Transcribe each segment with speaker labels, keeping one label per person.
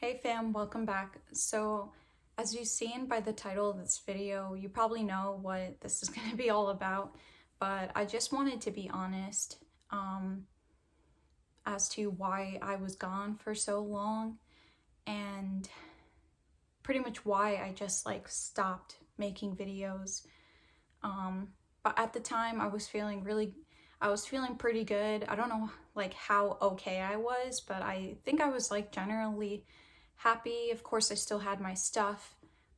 Speaker 1: Hey fam, welcome back. So, as you've seen by the title of this video, you probably know what this is going to be all about, but I just wanted to be honest as to why I was gone for so long and pretty much why I just stopped making videos. But at the time I was feeling pretty good. I don't know how okay I was, but I think I was generally happy. Of course, I still had my stuff,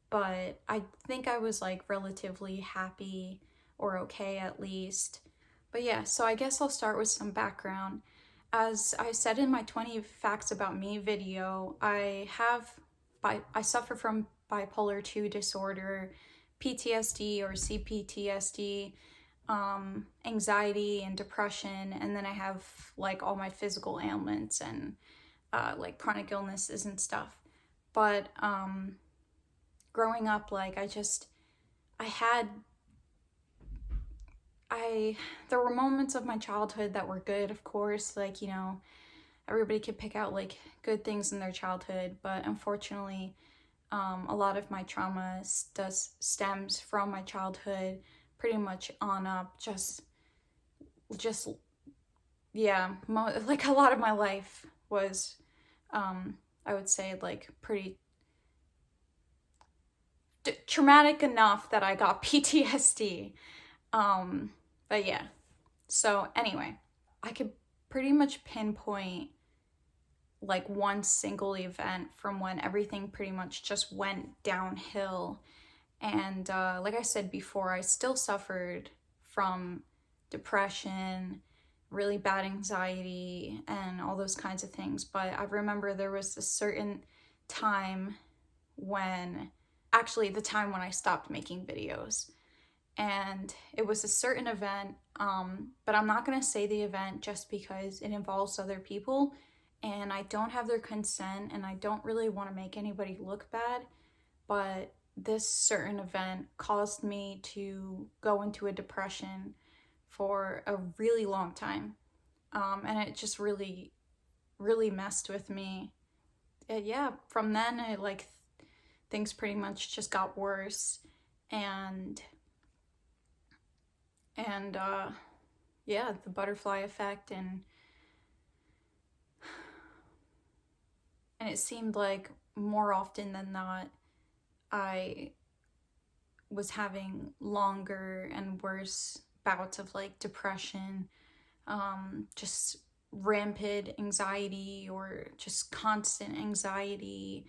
Speaker 1: but I think I was relatively happy or okay at least. But yeah, so I guess I'll start with some background. As I said in my 20 facts about me video, I suffer from bipolar 2 disorder, PTSD or CPTSD, anxiety and depression, and then I have all my physical ailments and chronic illnesses and stuff. But growing up, I had I there were moments of my childhood that were good, of course, everybody could pick out good things in their childhood, but unfortunately, a lot of my trauma stems from my childhood, pretty much on up. Just yeah, a lot of my life was, I would say, pretty traumatic enough that I got PTSD. But yeah. So anyway, I could pretty much pinpoint one single event from when everything pretty much just went downhill. And like I said before, I still suffered from depression, really bad anxiety, and all those kinds of things. But I remember there was a certain time the time when I stopped making videos. And it was a certain event, but I'm not going to say the event just because it involves other people and I don't have their consent and I don't really want to make anybody look bad. But this certain event caused me to go into a depression for a really long time. And it just really, really messed with me. Yeah, from then, things pretty much just got worse. And yeah, the butterfly effect, and it seemed like more often than not I was having longer and worse bouts of depression, just rampant anxiety or just constant anxiety,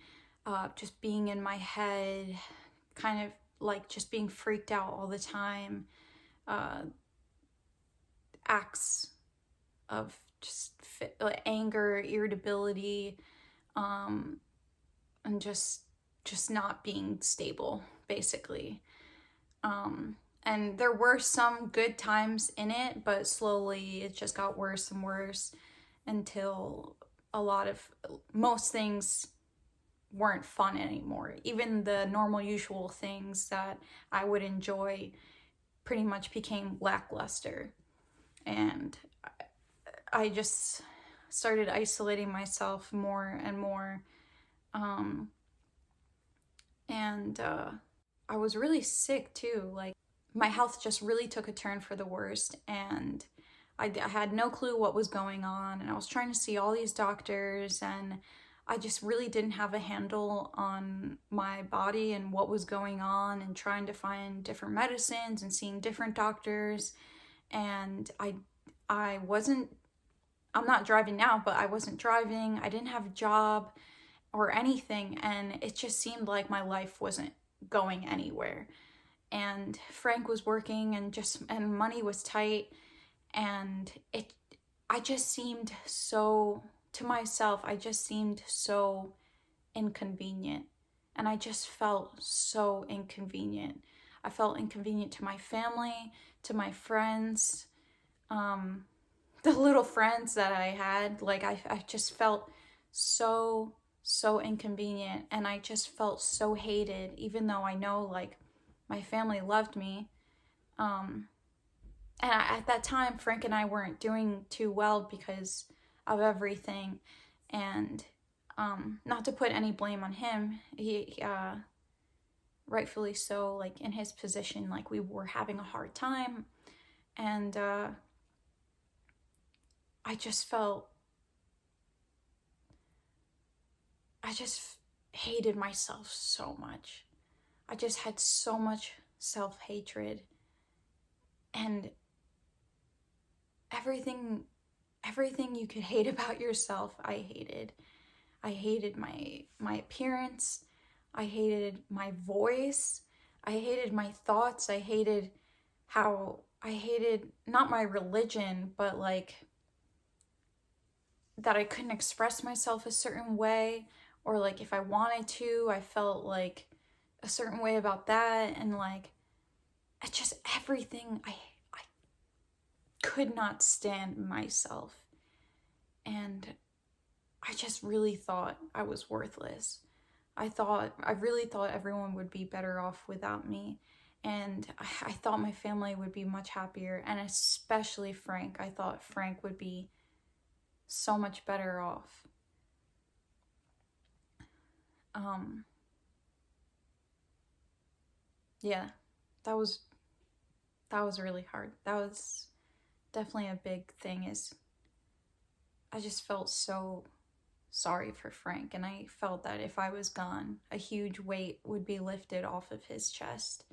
Speaker 1: just being in my head, kind of just being freaked out all the time, acts of just anger, irritability, and just not being stable, basically. And there were some good times in it, but slowly it just got worse and worse until most things weren't fun anymore. Even the normal, usual things that I would enjoy pretty much became lackluster. And I just started isolating myself more and more. And I was really sick too. My health just really took a turn for the worst, and I had no clue what was going on, and I was trying to see all these doctors, and I just really didn't have a handle on my body and what was going on, and trying to find different medicines and seeing different doctors. And I'm not driving now, but I wasn't driving. I didn't have a job or anything, and it just seemed like my life wasn't going anywhere. And Frank was working, and money was tight, and I just seemed so, to myself, I just seemed so inconvenient, and I just felt so inconvenient. I felt inconvenient to my family, to my friends, the little friends that I had. I just felt so inconvenient, and I just felt so hated, even though I know my family loved me. And at that time, Frank and I weren't doing too well because of everything. And Not to put any blame on him, he rightfully so, like in his position, like we were having a hard time, and I just felt, I just hated myself so much. I just had so much self-hatred, and everything you could hate about yourself, I hated. I hated my appearance. I hated my voice. I hated my thoughts. I hated not my religion, but like that I couldn't express myself a certain way, or like if I wanted to, I felt like a certain way about that, and like it's just everything. I could not stand myself, and I just really thought I was worthless. I really thought everyone would be better off without me. And I thought my family would be much happier, and especially Frank. I thought Frank would be so much better off. Yeah, that was really hard. That was definitely a big thing, is I just felt so sorry for Frank, and I felt that if I was gone, a huge weight would be lifted off of his chest.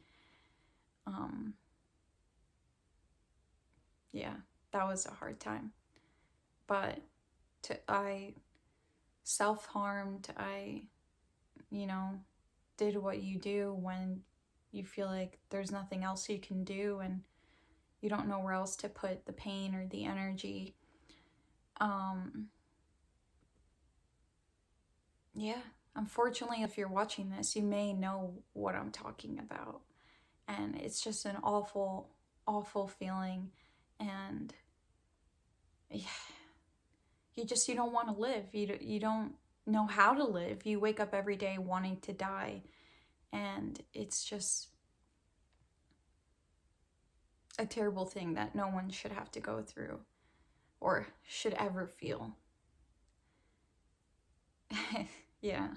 Speaker 1: Yeah, that was a hard time. But I self-harmed. I, did what you do when you feel like there's nothing else you can do and you don't know where else to put the pain or the energy. Yeah, unfortunately, if you're watching this, you may know what I'm talking about. And it's just an awful, awful feeling. And yeah, you don't want to live. You don't know how to live. You wake up every day wanting to die. And it's just a terrible thing that no one should have to go through or should ever feel. Yeah.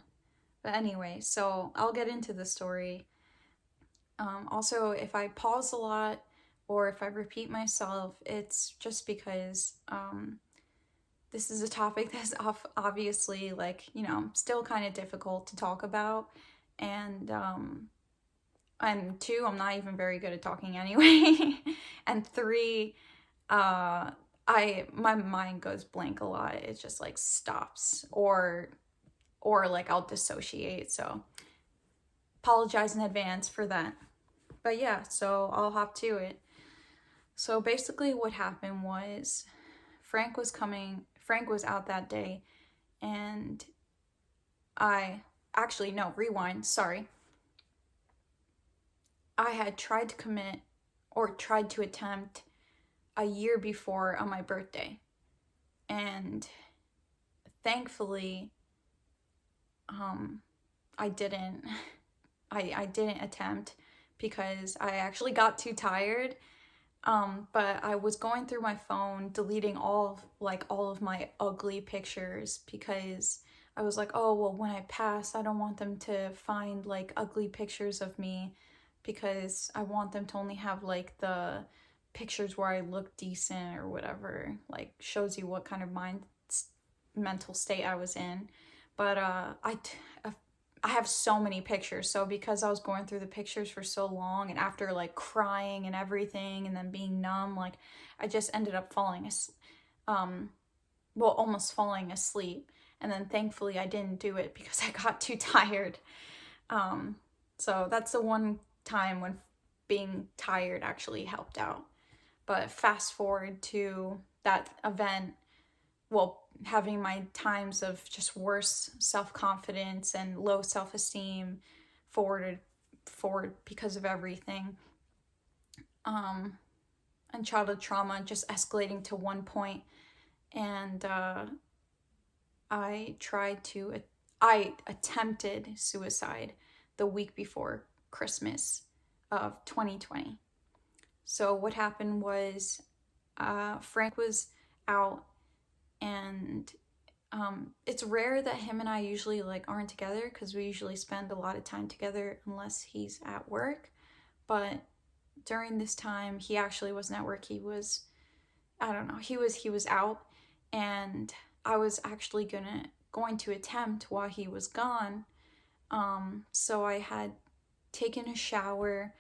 Speaker 1: But anyway, so I'll get into the story. Also, if I pause a lot or if I repeat myself, it's just because this is a topic that's obviously, like, still kind of difficult to talk about. And two, I'm not even very good at talking anyway. And three, my mind goes blank a lot. It just like stops, or like I'll dissociate. So apologize in advance for that. But yeah, so I'll hop to it. So basically what happened was Frank was out that day, and rewind, sorry. I had tried to attempt a year before on my birthday. And thankfully, I didn't attempt because I actually got too tired. But I was going through my phone, deleting all of my ugly pictures, because I was like, oh, well, when I pass, I don't want them to find like ugly pictures of me, because I want them to only have like the pictures where I look decent or whatever, like shows you what kind of mental state I was in. But I have so many pictures. So because I was going through the pictures for so long, and after like crying and everything and then being numb, like I just ended up almost falling asleep. And then thankfully I didn't do it because I got too tired. So that's the one time when being tired actually helped out. But fast forward to that event, having my times of just worse self-confidence and low self-esteem forward because of everything. And childhood trauma just escalating to one point. And I attempted suicide the week before Christmas of 2020. So what happened was Frank was out, and It's rare that him and I usually like aren't together because we usually spend a lot of time together unless he's at work. But during this time, he actually wasn't at work. He was, I don't know, he was out, and I was actually going to attempt while he was gone. So I had taken a shower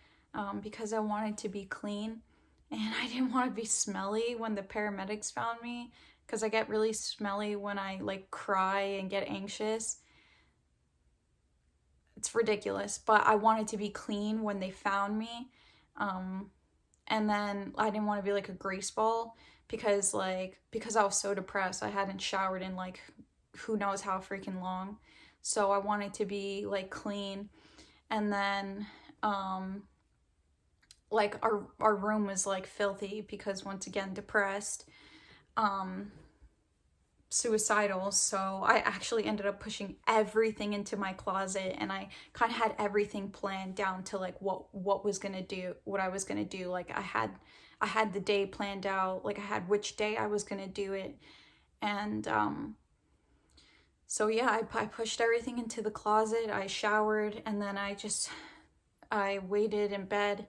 Speaker 1: because I wanted to be clean, and I didn't want to be smelly when the paramedics found me because I get really smelly when I like cry and get anxious. It's ridiculous, but I wanted to be clean when they found me. Um, and then I didn't want to be like a grease ball because I was so depressed. I hadn't showered in like who knows how freaking long. So I wanted to be like clean. And then like our room was like filthy because once again depressed, um suicidal. So I actually ended up pushing everything into my closet, and I kind of had everything planned down to like what I was going to do. Like I had the day planned out, like I had which day I was going to do it. And so yeah, I pushed everything into the closet. I showered, and then I waited in bed.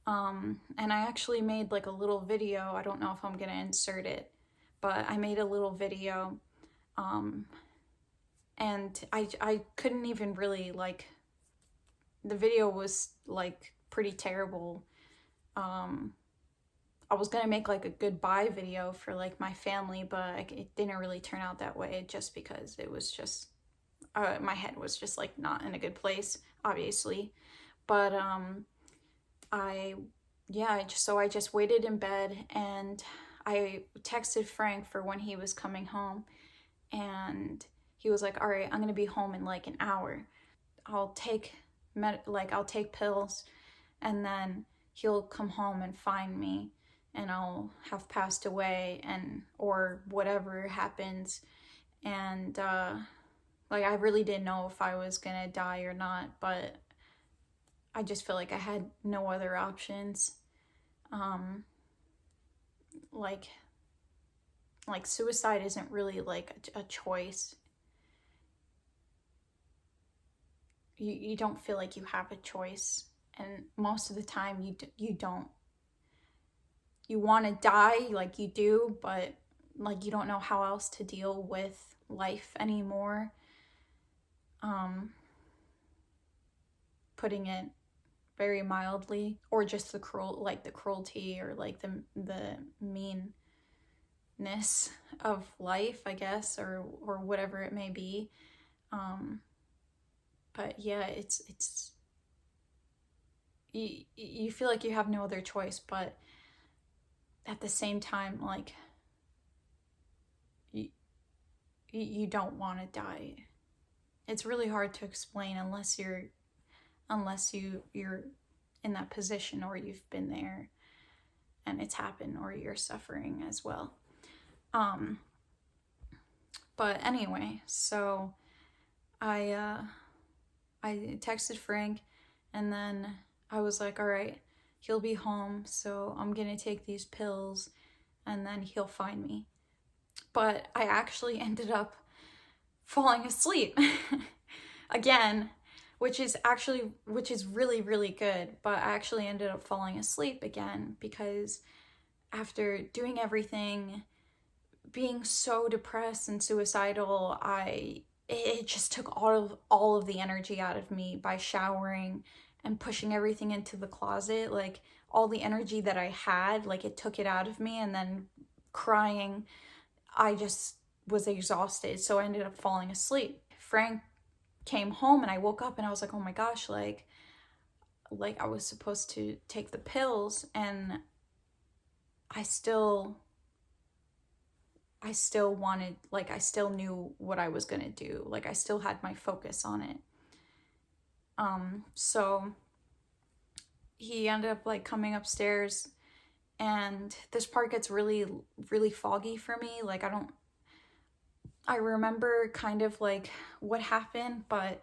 Speaker 1: And I actually made like a little video. I don't know if I'm gonna insert it, but I made a little video. Um, and I couldn't even really like, the video was like pretty terrible. Um, I was gonna make like a goodbye video for like my family, but it didn't really turn out that way just because it was just, my head was just like not in a good place, obviously. But I yeah, I just waited in bed, and I texted Frank for when he was coming home, and he was like, "All right, I'm gonna be home in like an hour. I'll take I'll take pills, and then he'll come home and find me, and I'll have passed away, and or whatever happens." And like I really didn't know if I was gonna die or not, but I just feel like I had no other options. Um, like suicide isn't really like a choice. You don't feel like you have a choice, and most of the time you don't. You want to die, like you do, but like you don't know how else to deal with life anymore. Um, Putting it very mildly, or just the cruelty, or like the meanness of life, I guess, or whatever it may be. Um, but yeah, it's you feel like you have no other choice, but at the same time, like you, you don't want to die. It's really hard to explain unless you're in that position, or you've been there and it's happened, or you're suffering as well. Um, but anyway, so I I texted Frank, and then I was like, all right, he'll be home, so I'm gonna take these pills, and then he'll find me. But I actually ended up falling asleep again, which is really really good. But I actually ended up falling asleep again because after doing everything, being so depressed and suicidal, it just took all of the energy out of me by showering and pushing everything into the closet. Like all the energy that I had, like it took it out of me, and then crying, I just was exhausted, so I ended up falling asleep. Frank came home, and I woke up and I was like, "Oh my gosh, like I was supposed to take the pills, and I still wanted, like I still knew what I was going to do. Like I still had my focus on it." So he ended up like coming upstairs, and this part gets really really foggy for me. Like I remember kind of like what happened, but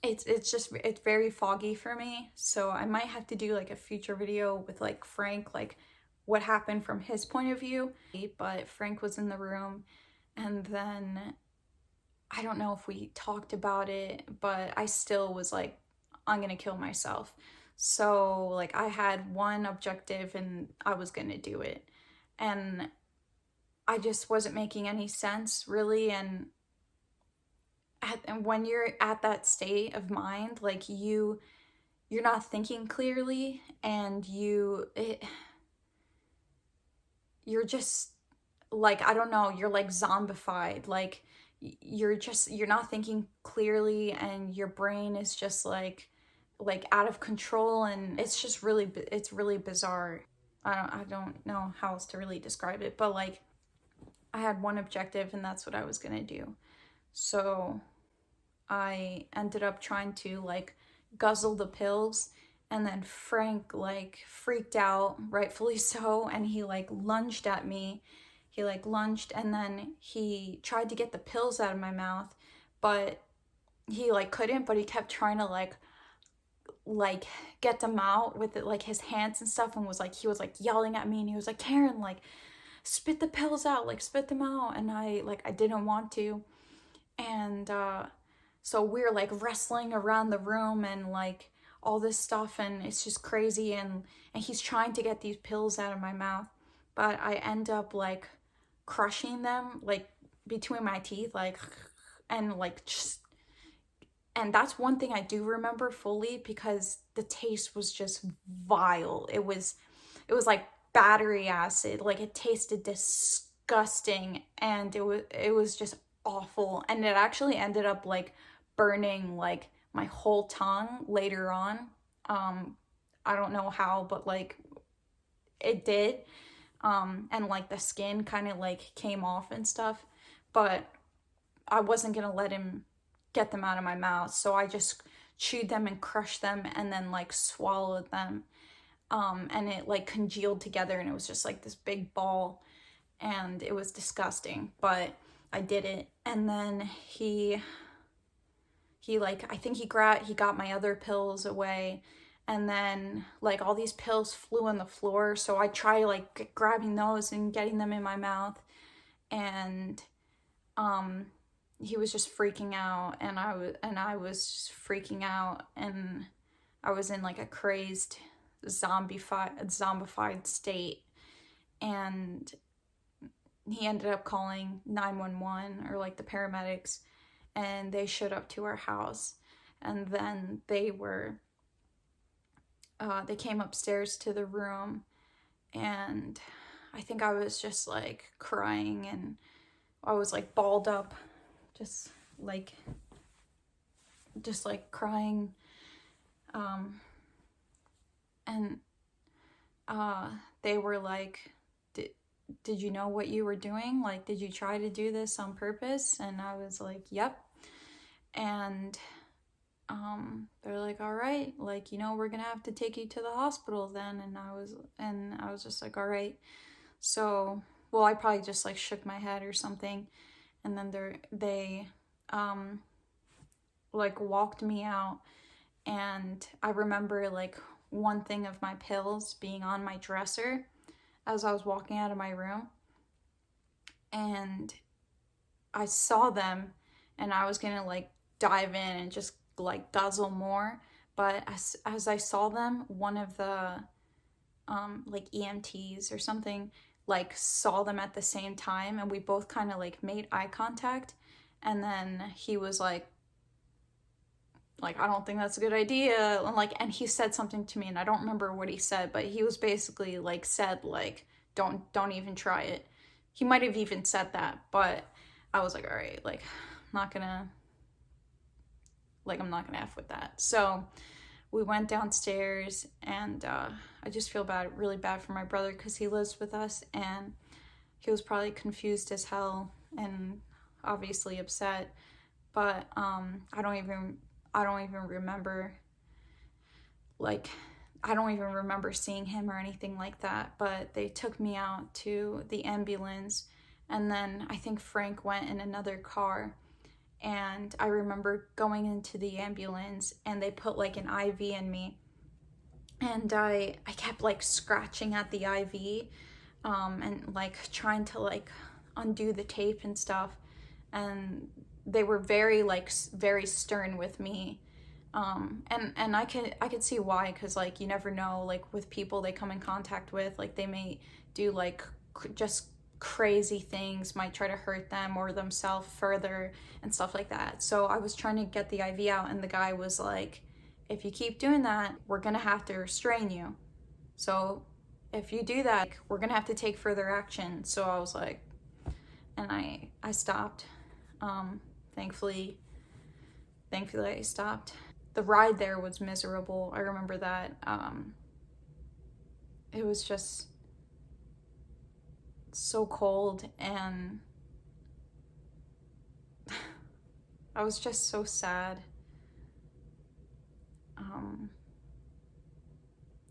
Speaker 1: it's very foggy for me. So I might have to do like a future video with like Frank, like what happened from his point of view. But Frank was in the room, And then I don't know if we talked about it, but I still was like, I'm gonna kill myself. So like I had one objective and I was gonna do it. And I just wasn't making any sense really. And when you're at that state of mind, like you're not thinking clearly, and you're just like, I don't know, you're like zombified. Like you're not thinking clearly, and your brain is just like out of control, and it's just it's really bizarre. I don't know how else to really describe it, but like I had one objective and that's what I was going to do. So I ended up trying to like guzzle the pills, and then Frank like freaked out, rightfully so, and he like lunged at me. He like lunged, and then he tried to get the pills out of my mouth, but he like couldn't, but he kept trying to like get them out with it, like his hands and stuff, and was like, he was like yelling at me, and he was like, Karen, like spit the pills out, like spit them out. And I didn't want to. And so we're like wrestling around the room and like all this stuff, and it's just crazy. And he's trying to get these pills out of my mouth, but I end up like crushing them like between my teeth, like, and like just, and that's one thing I do remember fully, because the taste was just vile. It was like battery acid. Like it tasted disgusting, and it was just awful. And it actually ended up like burning like my whole tongue later on. I don't know how, but like it did. And like the skin kind of like came off and stuff, but I wasn't gonna let him get them out of my mouth, so I just chewed them and crushed them and then like swallowed them. And it like congealed together, and it was just like this big ball, and it was disgusting, but I did it. And then he like, I think he got my other pills away, and then like all these pills flew on the floor, so I try like grabbing those and getting them in my mouth. And um he was just freaking out, and I was just freaking out, and I was in like a crazed zombified state. And he ended up calling 911, or like the paramedics, and they showed up to our house. And then they came upstairs to the room, and I think I was just like crying, and I was like balled up, just like crying. And they were like, did you know what you were doing? Like, did you try to do this on purpose? And I was like, yep. And they're like, all right, like, we're gonna have to take you to the hospital then. And I was just like, all right. So, well, I probably just like shook my head or something. And then they like walked me out. And I remember like one thing of my pills being on my dresser as I was walking out of my room. And I saw them, and I was gonna like dive in and just like guzzle more. But as I saw them, one of the like EMTs or something like saw them at the same time, and we both kind of like made eye contact. And then he was like, I don't think that's a good idea. And he said something to me, and I don't remember what he said, but he was basically like said like, don't even try it. He might have even said that, but I was like, all right, like I'm not gonna F with that. So we went downstairs, and I just feel really bad for my brother, because he lives with us, and he was probably confused as hell and obviously upset. But I don't even remember, like, I don't even remember seeing him or anything like that. But they took me out to the ambulance, and then I think Frank went in another car. And I remember going into the ambulance, and they put like an IV in me, and I kept like scratching at the IV, and like trying to like undo the tape and stuff, and they were very like very stern with me. And I could see why, because like you never know, like with people they come in contact with, like they may do like just crazy things, might try to hurt them or themselves further and stuff like that. So I was trying to get the IV out, and the guy was like, if you keep doing that, we're gonna have to restrain you. So if you do that, we're gonna have to take further action. So I was like, and I stopped. Thankfully I stopped. The ride there was miserable. I remember that. It was just so cold, and I was just so sad.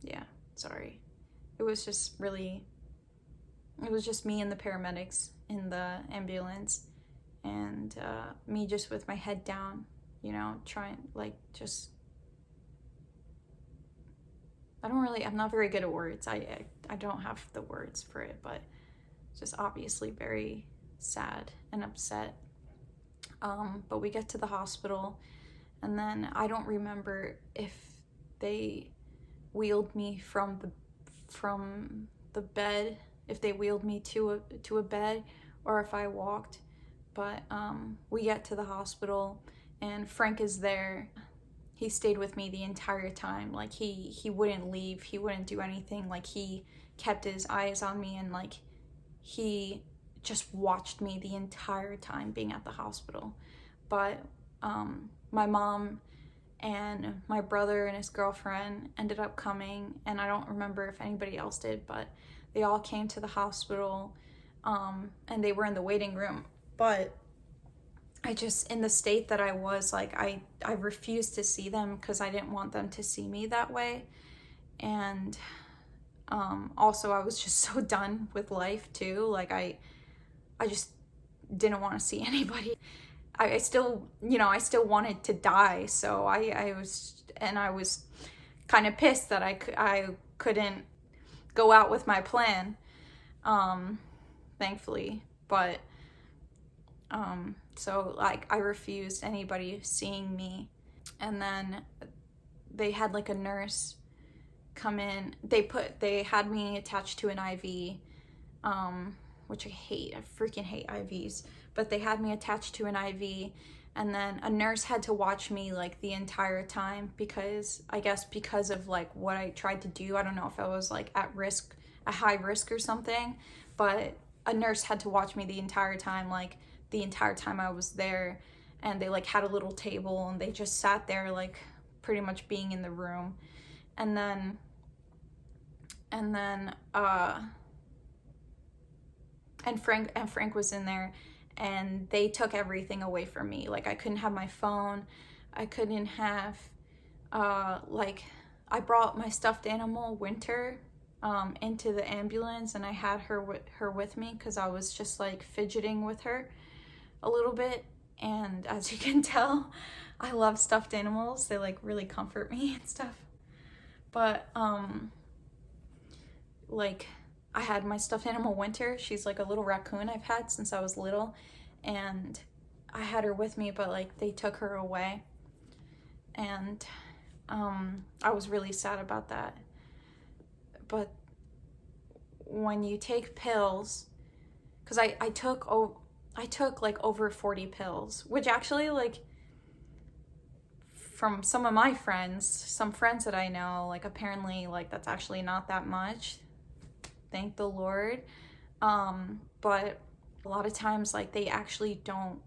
Speaker 1: Yeah, sorry. It was just me and the paramedics in the ambulance, and me just with my head down, you know, trying, like, just, I'm not very good at words. I don't have the words for it, but just obviously very sad and upset. But we get to the hospital, and then I don't remember if they wheeled me from the bed, if they wheeled me to a bed, or if I walked. But we get to the hospital, and Frank is there. He stayed with me the entire time. Like he wouldn't leave. He wouldn't do anything. Like he kept his eyes on me, and like he just watched me the entire time being at the hospital. But my mom and my brother and his girlfriend ended up coming, and I don't remember if anybody else did, but they all came to the hospital, and they were in the waiting room. But I just, in the state that I was, like, I refused to see them because I didn't want them to see me that way. And also I was just so done with life too. Like I just didn't want to see anybody. I still, I still wanted to die. So I was kind of pissed that I couldn't go out with my plan, thankfully. But so like I refused anybody seeing me. And then they had like a nurse come in. They had me attached to an IV, which I hate. I freaking hate IVs. But they had me attached to an IV, and then a nurse had to watch me like the entire time, because I guess because of like what I tried to do. I don't know if I was like at high risk or something, but a nurse had to watch me the entire time, like the entire time I was there. And they like had a little table, and they just sat there like pretty much being in the room. And then Frank was in there, and they took everything away from me. Like I couldn't have my phone. I couldn't have like I brought my stuffed animal Winter into the ambulance, and I had her with me because I was just like fidgeting with her a little bit. And as you can tell, I love stuffed animals. They like really comfort me and stuff. But like I had my stuffed animal Winter. She's like a little raccoon I've had since I was little, and I had her with me, but like they took her away. And I was really sad about that. But when you take pills, because I took like over 40 pills, which actually, like, from some of my friends, some friends that I know, like apparently like that's actually not that much. Thank the Lord. But a lot of times like they actually don't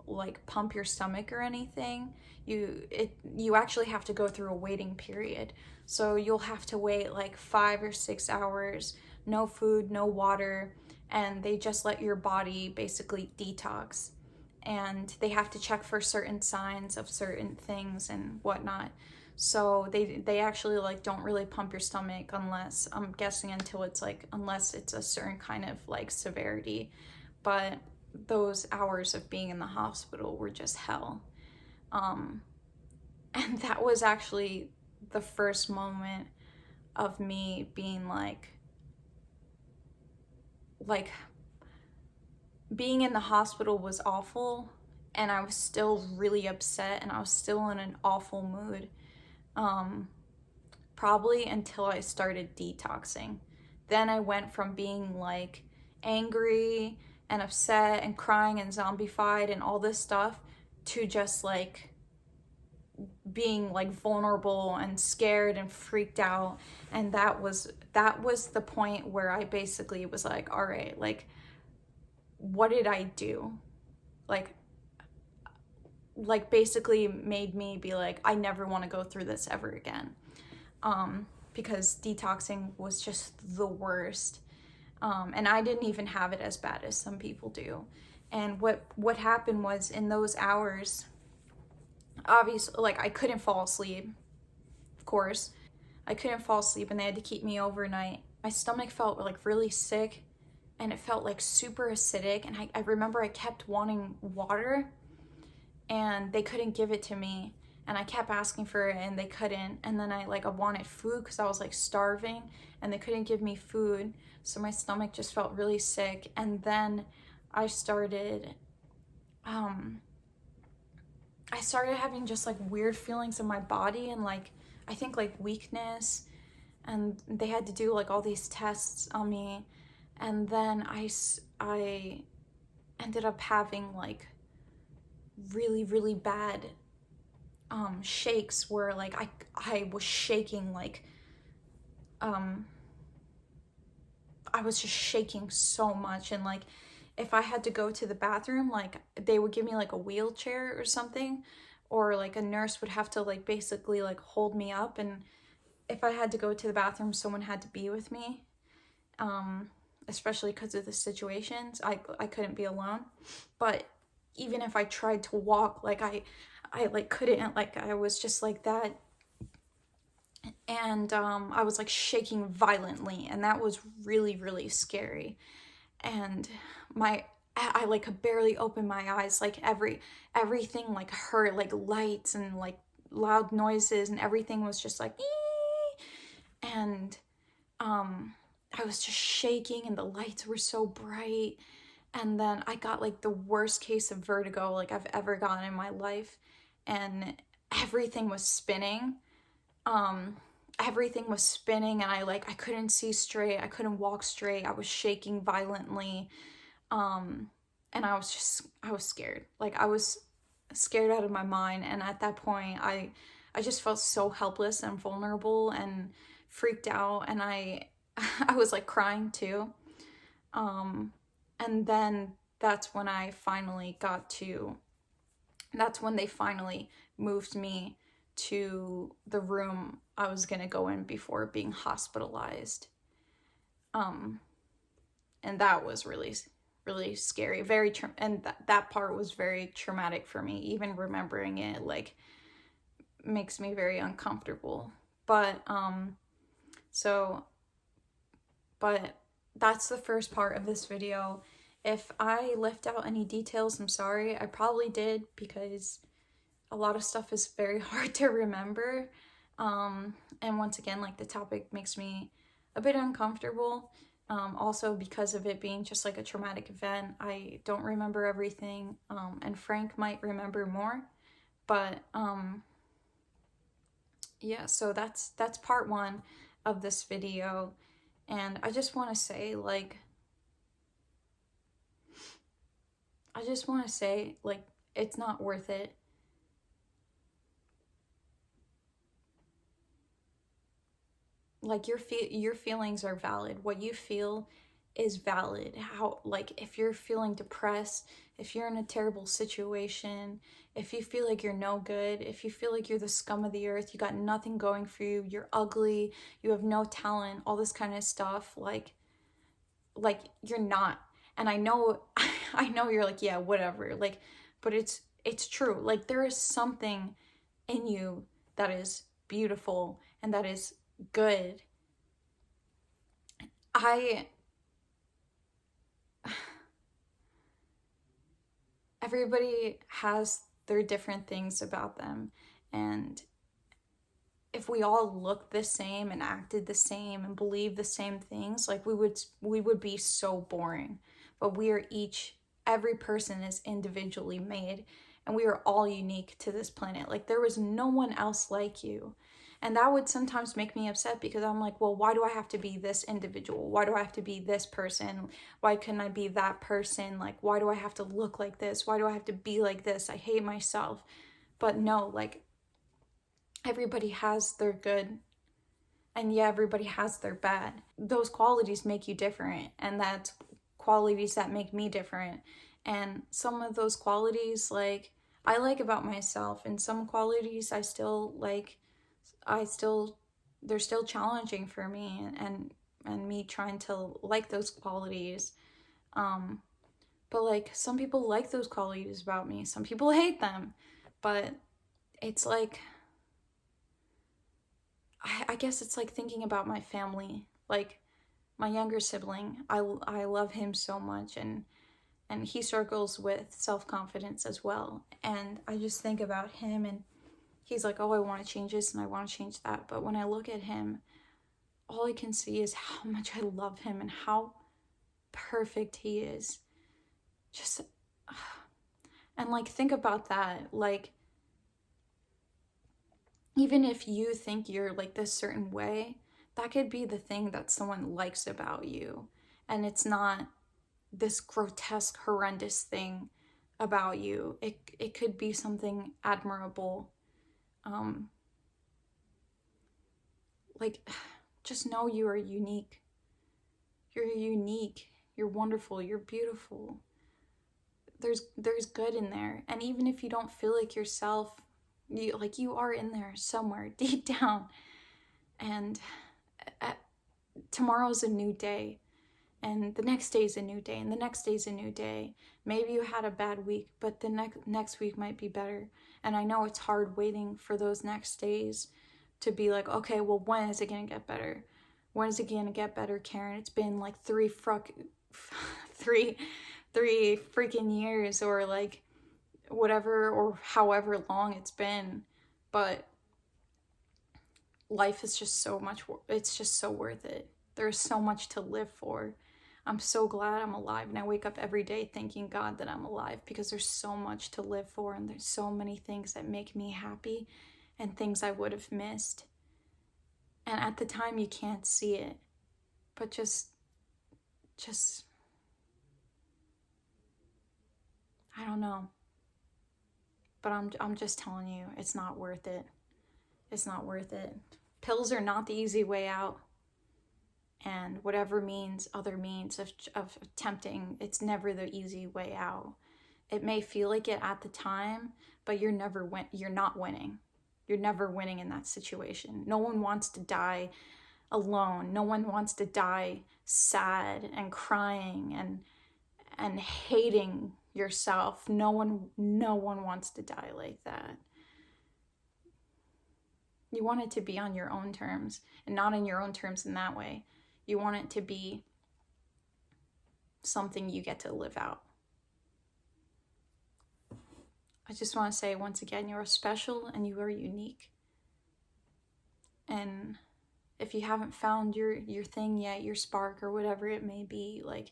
Speaker 1: like pump your stomach or anything. You actually have to go through a waiting period. So you'll have to wait like 5 or 6 hours, no food, no water, and they just let your body basically detox. And they have to check for certain signs of certain things and whatnot. So they actually like don't really pump your stomach unless, I'm guessing, unless it's a certain kind of like severity. But those hours of being in the hospital were just hell. And that was actually the first moment of me being like being in the hospital was awful, and I was still really upset, and I was still in an awful mood. Probably until I started detoxing. Then I went from being like angry and upset and crying and zombified and all this stuff to just like being like vulnerable and scared and freaked out. And that was the point where I basically was like, all right, like, what did I do? Like basically made me be like, I never want to go through this ever again. Because detoxing was just the worst. And I didn't even have it as bad as some people do. And what happened was, in those hours, obviously, like, I couldn't fall asleep, of course. I couldn't fall asleep, and they had to keep me overnight. My stomach felt like really sick, and it felt like super acidic. And I remember I kept wanting water, and they couldn't give it to me. And I kept asking for it, and they couldn't. And then I wanted food because I was like starving, and they couldn't give me food. So my stomach just felt really sick. And then I started having just like weird feelings in my body, and like I think like weakness. And they had to do like all these tests on me. And then I ended up having like really, really bad shakes where like I was shaking, like I was just shaking so much. And like if I had to go to the bathroom, like they would give me like a wheelchair or something, or like a nurse would have to like basically like hold me up. And if I had to go to the bathroom, someone had to be with me, especially because of the situations. I couldn't be alone. But even if I tried to walk, like I like couldn't, like I was just like that. And I was like shaking violently, and that was really, really scary. And I like could barely open my eyes. Like everything like hurt, like lights and like loud noises, and everything was just like ee! And I was just shaking, and the lights were so bright. And then I got like the worst case of vertigo like I've ever gotten in my life, and everything was spinning. Everything was spinning, and I couldn't see straight. I couldn't walk straight. I was shaking violently. And I was scared. Like I was scared out of my mind. And at that point, I just felt so helpless and vulnerable and freaked out. And I was like crying too. And then that's when they finally moved me to the room I was gonna go in before being hospitalized. And that was really, really scary. And that part was very traumatic for me. Even remembering it like makes me very uncomfortable. But but that's the first part of this video. If I left out any details, I'm sorry. I probably did, because a lot of stuff is very hard to remember. And once again, like the topic makes me a bit uncomfortable. Also because of it being just like a traumatic event, I don't remember everything. And Frank might remember more. But yeah, so that's part one of this video. And I just want to say like it's not worth it. Like your feelings are valid. What you feel is valid. How, like, if you're feeling depressed, if you're in a terrible situation, if you feel like you're no good, if you feel like you're the scum of the earth, you got nothing going for you, you're ugly, you have no talent, all this kind of stuff, like you're not. And I know I know you're like, yeah, whatever, like, but it's true. Like there is something in you that is beautiful and that is good. Everybody has their different things about them, and if we all looked the same and acted the same and believed the same things, like we would be so boring. But every person is individually made, and we are all unique to this planet. Like, there was no one else like you. And that would sometimes make me upset, because I'm like, well, why do I have to be this individual? Why do I have to be this person? Why couldn't I be that person? Like, why do I have to look like this? Why do I have to be like this? I hate myself. But no, like, everybody has their good, and yeah, everybody has their bad. Those qualities make you different, and that's qualities that make me different. And some of those qualities, like, I like about myself, and some qualities I still like, they're still challenging for me, and me trying to like those qualities. But like, some people like those qualities about me, some people hate them. But it's like, I guess it's like thinking about my family. Like, my younger sibling, I love him so much, and he struggles with self-confidence as well. And I just think about him, and he's like, oh, I want to change this and I want to change that. But when I look at him, all I can see is how much I love him and how perfect he is. Just, and like, think about that. Like, even if you think you're like this certain way, that could be the thing that someone likes about you. And it's not this grotesque, horrendous thing about you. It could be something admirable. Like, just know you are unique. You're unique. You're wonderful. You're beautiful. There's good in there. And even if you don't feel like yourself, you are in there somewhere deep down. And tomorrow's a new day, and the next day is a new day, and the next day is a new day. Maybe you had a bad week, but the next week might be better. And I know it's hard waiting for those next days to be like, okay, well, when is it gonna get better? When is it gonna get better, Karen? It's been like three freaking years, or like whatever, or however long it's been. But life is just so much, it's just so worth it. There's so much to live for. I'm so glad I'm alive, and I wake up every day thanking God that I'm alive, because there's so much to live for, and there's so many things that make me happy, and things I would have missed. And at the time you can't see it, but just I don't know. But I'm just telling you, it's not worth it. It's not worth it. Pills are not the easy way out. And whatever other means of tempting, it's never the easy way out. It may feel like it at the time, but you're not winning. You're never winning in that situation. No one wants to die alone. No one wants to die sad and crying and hating yourself. No one wants to die like that. You want it to be on your own terms, and not on your own terms in that way. You want it to be something you get to live out. I just want to say once again, you are special and you are unique. And if you haven't found your thing yet, your spark or whatever it may be, like,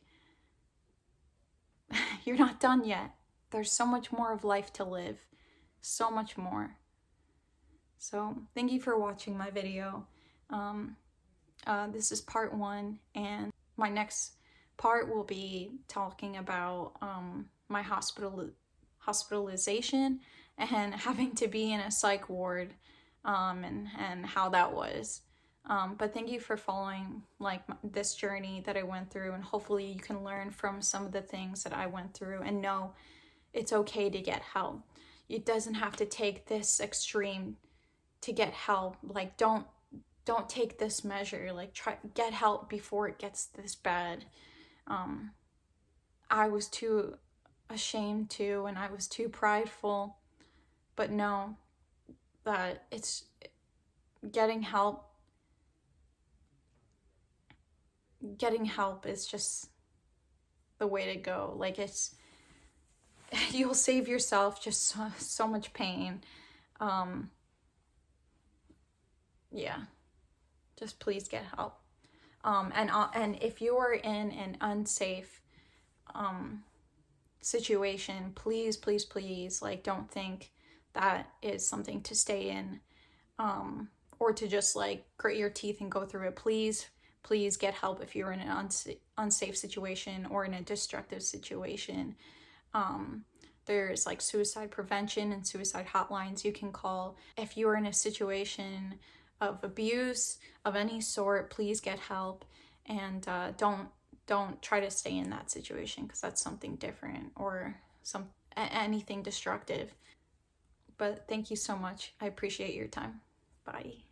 Speaker 1: you're not done yet. There's so much more of life to live. So much more. So thank you for watching my video. This is part 1, and my next part will be talking about my hospitalization and having to be in a psych ward, and how that was. But thank you for following like this journey that I went through, and hopefully you can learn from some of the things that I went through and know it's okay to get help. It doesn't have to take this extreme to get help. Like, don't take this measure. Like, get help before it gets this bad. I was too ashamed to, and I was too prideful, but know that it's getting help is just the way to go. Like, it's you'll save yourself just so much pain. Yeah, just please get help. And if you're in an unsafe situation, please, please, please, like, don't think that is something to stay in, or to just like grit your teeth and go through it. Please, please get help if you're in an unsafe situation or in a destructive situation. There's like suicide prevention and suicide hotlines you can call. If you are in a situation of abuse of any sort, please get help, and don't try to stay in that situation, because that's something different, or anything destructive. But thank you so much. I appreciate your time. Bye.